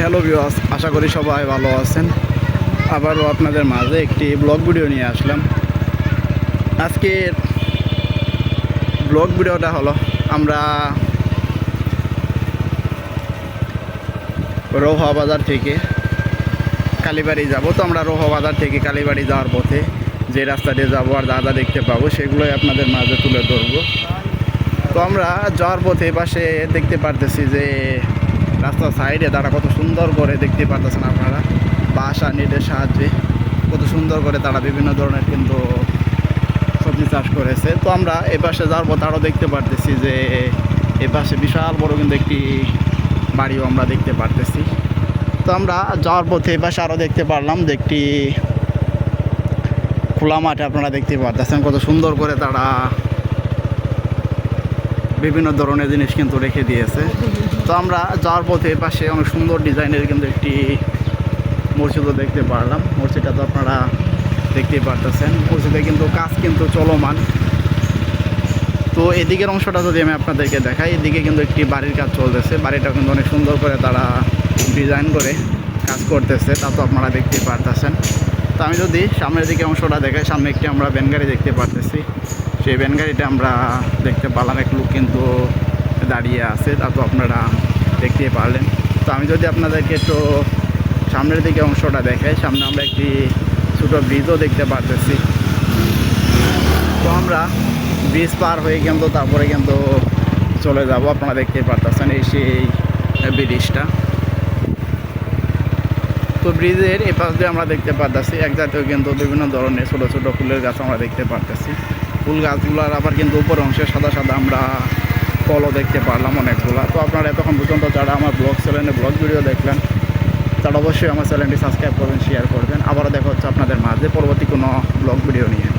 Hello viewers, আশা করি সবাই ভালো আছেন। আবারও আপনাদের মাঝে একটি ব্লগ ভিডিও নিয়ে আসলাম। আজকের ব্লগ ভিডিওটা হলো আমরা রোহা বাজার থেকে কালীবাড়ি যাব। তো আমরা রোহা বাজার থেকে কালীবাড়ি যাওয়ার পথে যে রাস্তা দিয়ে যাবো আর যা যা দেখতে পাবো সেগুলোই আপনাদের মাঝে তুলে ধরবো। তো আমরা যাওয়ার পথে পাশে দেখতে পারতেছি যে রাস্তার সাইডে তারা কত সুন্দর করে দেখতে পারতেছেন আপনারা, বাঁশ আর নেটের সাহায্যে কত সুন্দর করে তারা বিভিন্ন ধরনের কিন্তু সবজি চাষ করেছে। তো আমরা এ পাশে যাওয়ার পথে আরও দেখতে পারতেছি যে এ পাশে বিশাল বড় কিন্তু একটি বাড়িও আমরা দেখতে পারতেছি। তো আমরা যাওয়ার পথে এ পাশে আরও দেখতে পারলাম যে একটি খোলা মাঠে আপনারা দেখতে পারতেছেন কত সুন্দর করে তারা বিভিন্ন ধরনের জিনিস কিন্তু রেখে দিয়েছে। তো আমরা যাওয়ার পথে পাশে অনেক সুন্দর ডিজাইনের কিন্তু একটি মসজিদও দেখতে পারলাম। মসজিদটা তো আপনারা দেখতেই পারতেছেন, মসজিদে কিন্তু কাজ কিন্তু চলমান। তো এদিকের অংশটা যদি আমি আপনাদেরকে দেখাই, এদিকে কিন্তু একটি বাড়ির কাজ চলতেছে। বাড়িটা কিন্তু অনেক সুন্দর করে তারা ডিজাইন করে কাজ করতেছে, তা তো আপনারা দেখতেই পারতেছেন। তো আমি যদি সামনের দিকে অংশটা দেখাই, সামনে একটি আমরা ভ্যান গাড়ি দেখতে পারতেছি। সেই ভ্যান গাড়িটা আমরা দেখতে পারলাম, এক লোক কিন্তু দাঁড়িয়ে আছে, তা তো আপনারা দেখতেই পারলেন। তো আমি যদি আপনাদেরকে একটু সামনের দিকে অংশটা দেখাই, সামনে আমরা একটি ছোটো ব্রিজও দেখতে পারতেছি। তো আমরা ব্রিজ পার হয়ে কিন্তু তারপরে কিন্তু চলে যাব, আপনারা দেখতেই পারতেছেন এই সেই ব্রিজটা। তো ব্রিজের এপাশ দিয়ে আমরা দেখতে পারতেছি এক জাতীয় কিন্তু বিভিন্ন ধরনের ছোটো ছোটো ফুলের গাছ আমরা দেখতে পারতেছি। ফুল গাছগুলোর আবার কিন্তু উপর অংশে সাদা সাদা আমরা ফলও দেখতে পারলাম অনেকগুলো। তো আপনারা এতক্ষণ পর্যন্ত যারা আমার ব্লগ চ্যানেলে ব্লগ ভিডিও দেখলেন তারা অবশ্যই আমার চ্যানেলটি সাবস্ক্রাইব করবেন, শেয়ার করবেন। আবারও দেখা হচ্ছে আপনাদের মাঝে পরবর্তী কোনো ব্লগ ভিডিও নিয়ে।